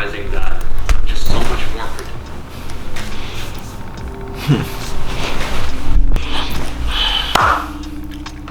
realizing that just so much more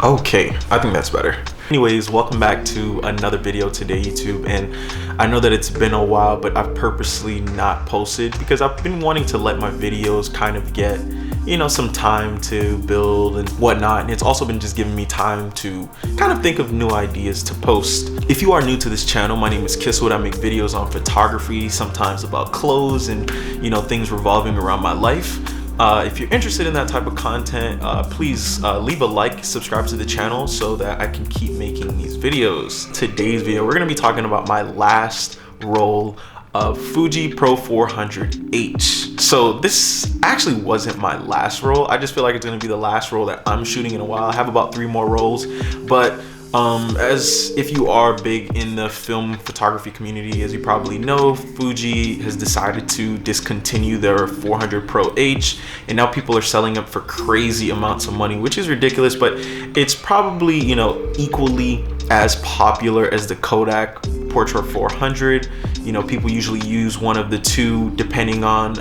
Okay, I think that's better. Anyways, welcome back to another video today, YouTube. And I know that it's been a while, but I've purposely not posted because I've been wanting to let my videos kind of get, you know, some time to build and whatnot. And it's also been just giving me time to kind of think of new ideas to post. If you are new to this channel, my name is Kisswood. I make videos on photography, sometimes about clothes and, you know, things revolving around my life. If you're interested in that type of content, please leave a like, subscribe to the channel so that I can keep making these videos. Today's video, we're gonna be talking about my last roll of Fuji Pro 400H. So this actually wasn't my last roll. I just feel like it's gonna be the last roll that I'm shooting in a while. I have about 3 more rolls, but as if you are big in the film photography community, as you probably know, Fuji has decided to discontinue their 400 Pro H, and now people are selling them for crazy amounts of money, which is ridiculous, but it's probably, you know, equally as popular as the Kodak Portra 400. You know, people usually use one of the two depending on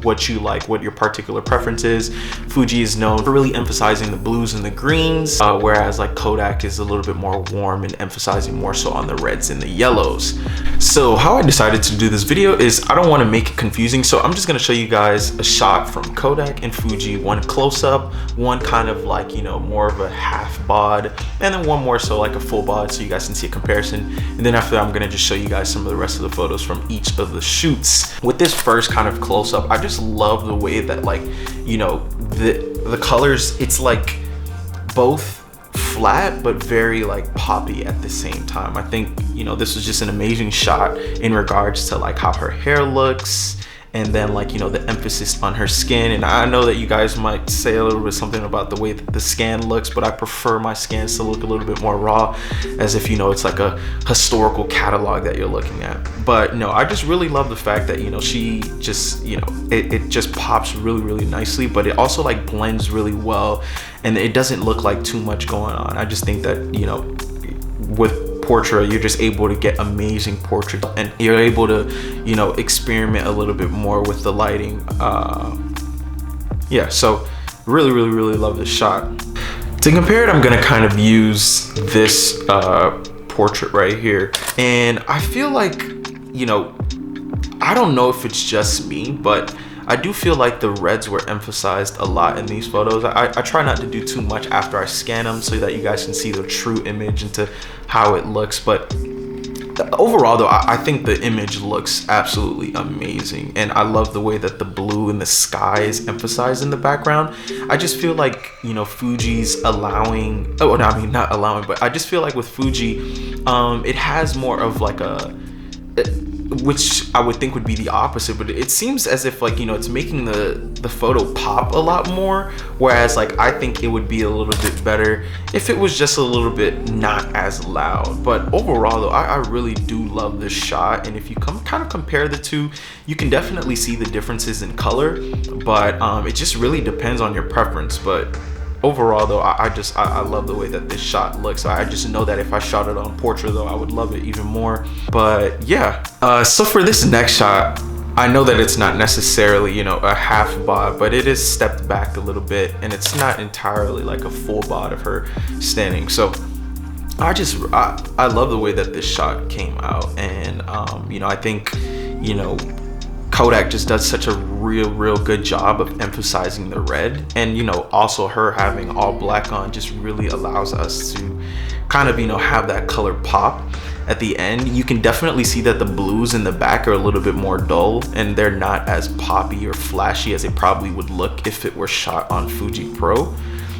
what you like, what your particular preference is. Fuji is known for really emphasizing the blues and the greens, whereas like Kodak is a little bit more warm and emphasizing more so on the reds and the yellows. So how I decided to do this video is I don't want to make it confusing, so I'm just going to show you guys a shot from Kodak and Fuji, one close-up, one kind of like, you know, more of a half bod, and then one more so like a full bod, so you guys can see a comparison. And then after that, I'm going to just show you guys some of the rest of the photos from each of the shoots. With this first kind of close-up, I just love the way that, like, you know, the colors, it's like both flat but very like poppy at the same time. I think, you know, this was just an amazing shot in regards to like how her hair looks, and then like, you know, the emphasis on her skin. And I know that you guys might say a little bit something about the way that the scan looks, but I prefer my scans to look a little bit more raw, as if, you know, it's like a historical catalog that you're looking at. But no, I just really love the fact that, you know, she just, you know, it just pops really nicely, but it also like blends really well, and it doesn't look like too much going on. I just think that, you know, with Portra, you're just able to get amazing portraits, and you're able to, you know, experiment a little bit more with the lighting. Yeah, so really love this shot. To compare it, I'm gonna kind of use this portrait right here, and I feel like, you know, I don't know if it's just me, but I do feel like the reds were emphasized a lot in these photos. I try not to do too much after I scan them so that you guys can see the true image into how it looks. But overall though, I think the image looks absolutely amazing. And I love the way that the blue and the sky is emphasized in the background. I just feel like, you know, Fuji's allowing, oh, no, I mean, not allowing, but I just feel like with Fuji, it has more of like a, which I would think would be the opposite, but it seems as if, like, you know, it's making the photo pop a lot more, whereas like I think it would be a little bit better if it was just a little bit not as loud. But overall though, I really do love this shot, and if you kind of compare the two, you can definitely see the differences in color, but it just really depends on your preference. But overall though, I love the way that this shot looks. I just know that if I shot it on Portra though, I would love it even more. But yeah, so for this next shot, I know that it's not necessarily, you know, a half bod, but it is stepped back a little bit, and it's not entirely like a full bod of her standing. So I love the way that this shot came out, and you know, I think, you know, Kodak just does such a real good job of emphasizing the red, and, you know, also her having all black on just really allows us to kind of, you know, have that color pop at the end. You can definitely see that the blues in the back are a little bit more dull, and they're not as poppy or flashy as it probably would look if it were shot on Fuji Pro.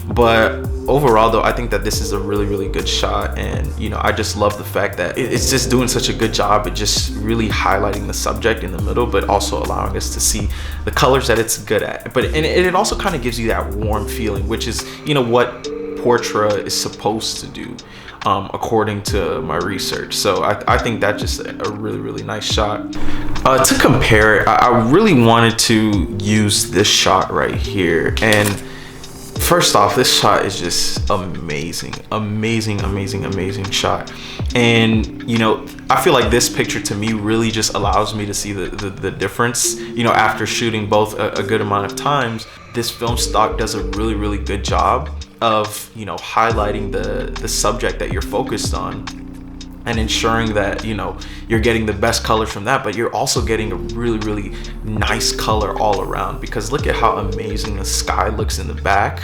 But overall though, I think that this is a really good shot, and, you know, I just love the fact that it's just doing such a good job at just really highlighting the subject in the middle, but also allowing us to see the colors that it's good at. But and it also kind of gives you that warm feeling, which is, you know, what Portra is supposed to do, according to my research. So I think that's just a really nice shot. To compare it, I really wanted to use this shot right here, and First off, this shot is just amazing, amazing shot. And you know, I feel like this picture to me really just allows me to see the difference. You know, after shooting both a good amount of times, this film stock does a really good job of, you know, highlighting the subject that you're focused on and ensuring that, you know, you're getting the best color from that, but you're also getting a really nice color all around, because look at how amazing the sky looks in the back.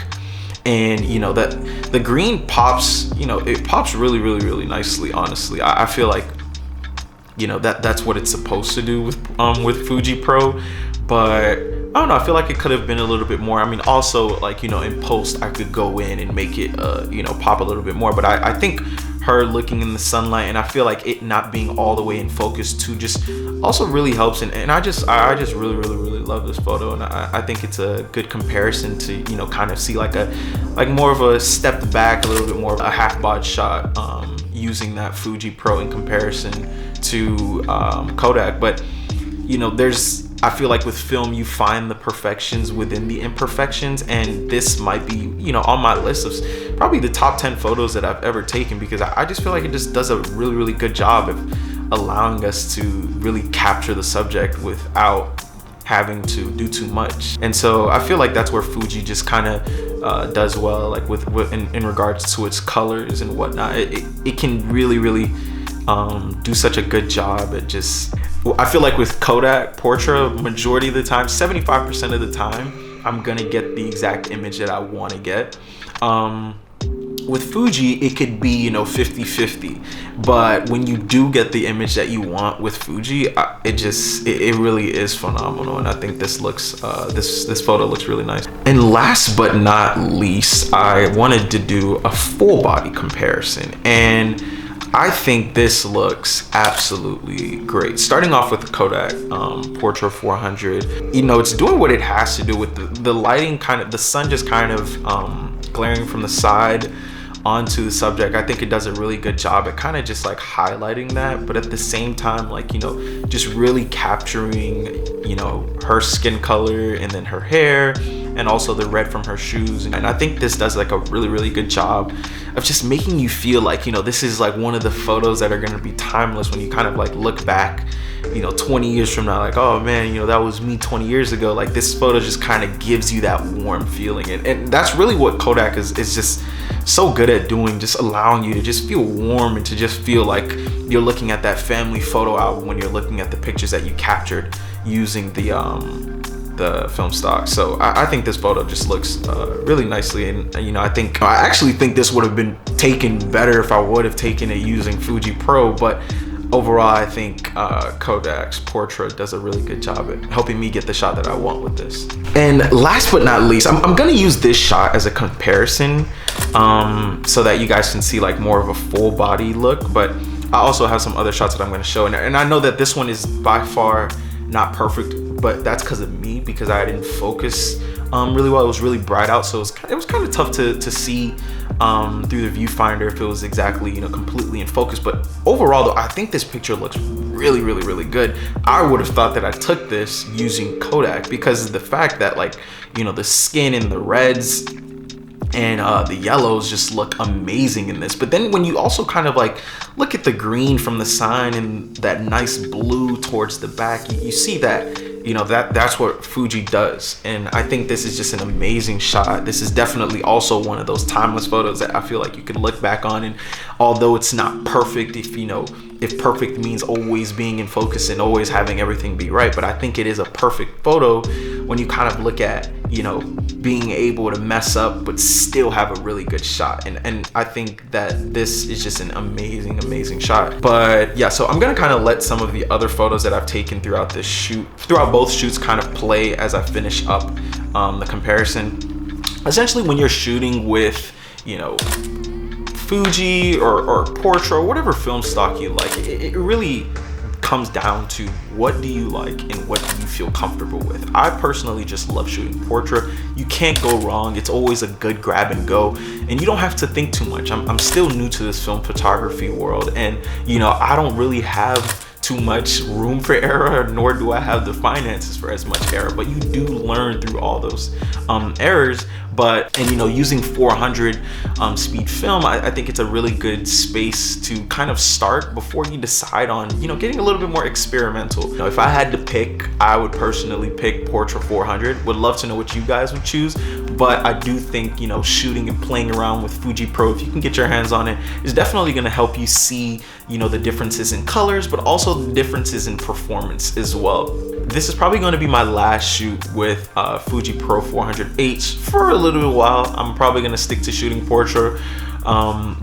And you know, that the green pops, you know, it pops really nicely. Honestly, I feel like, you know, that's what it's supposed to do with Fuji Pro, but I don't know, I feel like it could have been a little bit more. I mean, also, like, you know, in post I could go in and make it you know, pop a little bit more, but I think her looking in the sunlight, and I feel like it not being all the way in focus too, just also really helps. And I just really love this photo, and I think it's a good comparison to, you know, kind of see like more of a stepped back, a little bit more of a half bod shot, using that Fuji Pro in comparison to Kodak. But you know, I feel like with film you find the perfections within the imperfections, and this might be, you know, on my list of probably the top 10 photos that I've ever taken, because I just feel like it just does a really good job of allowing us to really capture the subject without having to do too much. And so I feel like that's where Fuji just kind of does well, like with in regards to its colors and whatnot. It can really do such a good job at just, I feel like with Kodak Portra, majority of the time, 75% of the time, I'm gonna get the exact image that I want to get. With Fuji, it could be, you know, 50-50, but when you do get the image that you want with Fuji, it really is phenomenal. And I think this looks this photo looks really nice. And last but not least, I wanted to do a full body comparison, and I think this looks absolutely great. Starting off with the Kodak Portra 400, you know, it's doing what it has to do with the lighting, kind of the sun just kind of glaring from the side onto the subject. I think it does a really good job at kind of just like highlighting that, but at the same time, like, you know, just really capturing, you know, her skin color and then her hair, and also the red from her shoes. And I think this does like a really good job of just making you feel like, you know, this is like one of the photos that are going to be timeless when you kind of like look back, you know, 20 years from now, like, oh man, you know, that was me 20 years ago. Like, this photo just kind of gives you that warm feeling, and that's really what Kodak is just so good at doing, just allowing you to just feel warm and to just feel like you're looking at that family photo album when you're looking at the pictures that you captured using the film stock. So I think this photo just looks really nicely. And you know, I actually think this would have been taken better if I would have taken it using Fuji Pro, but overall I think Kodak's Portra does a really good job at helping me get the shot that I want with this. And last but not least, I'm gonna use this shot as a comparison so that you guys can see like more of a full body look, but I also have some other shots that I'm going to show, and I know that this one is by far not perfect, but that's because of me, because I didn't focus really well. It was really bright out, so it was kind of tough to see through the viewfinder if it was exactly, you know, completely in focus. But overall though, I think this picture looks really good. I would have thought that I took this using Kodak because of the fact that, like, you know, the skin and the reds and the yellows just look amazing in this. But then when you also kind of like look at the green from the sign and that nice blue towards the back, you see that, you know, that's what Fuji does. And I think this is just an amazing shot. This is definitely also one of those timeless photos that I feel like you can look back on, and although it's not perfect, if perfect means always being in focus and always having everything be right, but I think it is a perfect photo when you kind of look at, you know, being able to mess up but still have a really good shot. And I think that this is just an amazing shot. But yeah, so I'm gonna kind of let some of the other photos that I've taken throughout both shoots kind of play as I finish up the comparison. Essentially, when you're shooting with, you know, Fuji or Portra or whatever film stock you like, it really comes down to what do you like and what do you feel comfortable with. I personally just love shooting Portra. You can't go wrong. It's always a good grab and go, and you don't have to think too much. I'm still new to this film photography world, and you know, I don't really have too too much room for error, nor do I have the finances for as much error, but you do learn through all those errors. And you know, using 400 speed film, I think it's a really good space to kind of start before you decide on, you know, getting a little bit more experimental. You know, if I had to pick, I would personally pick Portra 400. Would love to know what you guys would choose, but I do think, you know, shooting and playing around with Fuji Pro, if you can get your hands on it, is definitely going to help you see, you know, the differences in colors, but also the differences in performance as well. This is probably going to be my last shoot with Fuji Pro 400H for a little while. I'm probably going to stick to shooting Portra,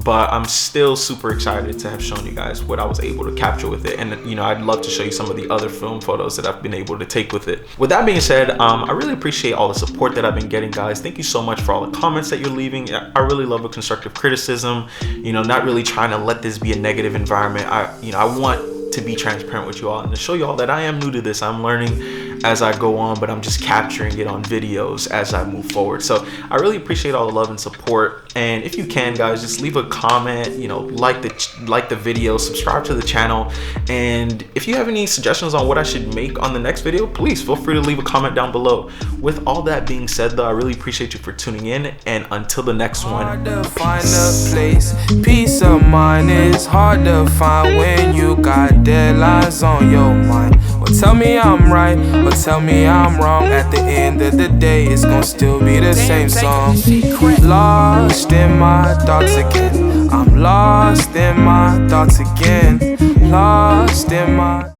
but I'm still super excited to have shown you guys what I was able to capture with it. And you know, I'd love to show you some of the other film photos that I've been able to take with it. With that being said, I really appreciate all the support that I've been getting, guys. Thank you so much for all the comments that you're leaving. I really love a constructive criticism, you know, not really trying to let this be a negative environment. I want to be transparent with you all and to show you all that I am new to this. I'm learning as I go on, but I'm just capturing it on videos as I move forward. So I really appreciate all the love and support. And if you can, guys, just leave a comment, you know, like the video, subscribe to the channel. And if you have any suggestions on what I should make on the next video, please feel free to leave a comment down below. With all that being said, though, I really appreciate you for tuning in, and until the next one, hard to find a place. Peace of mind is hard to find when you got deadlines on your mind. Well, tell me I'm right, or tell me I'm wrong. At the end of the day, it's gonna still be the same song. Lost in my thoughts again. I'm lost in my thoughts again. Lost in my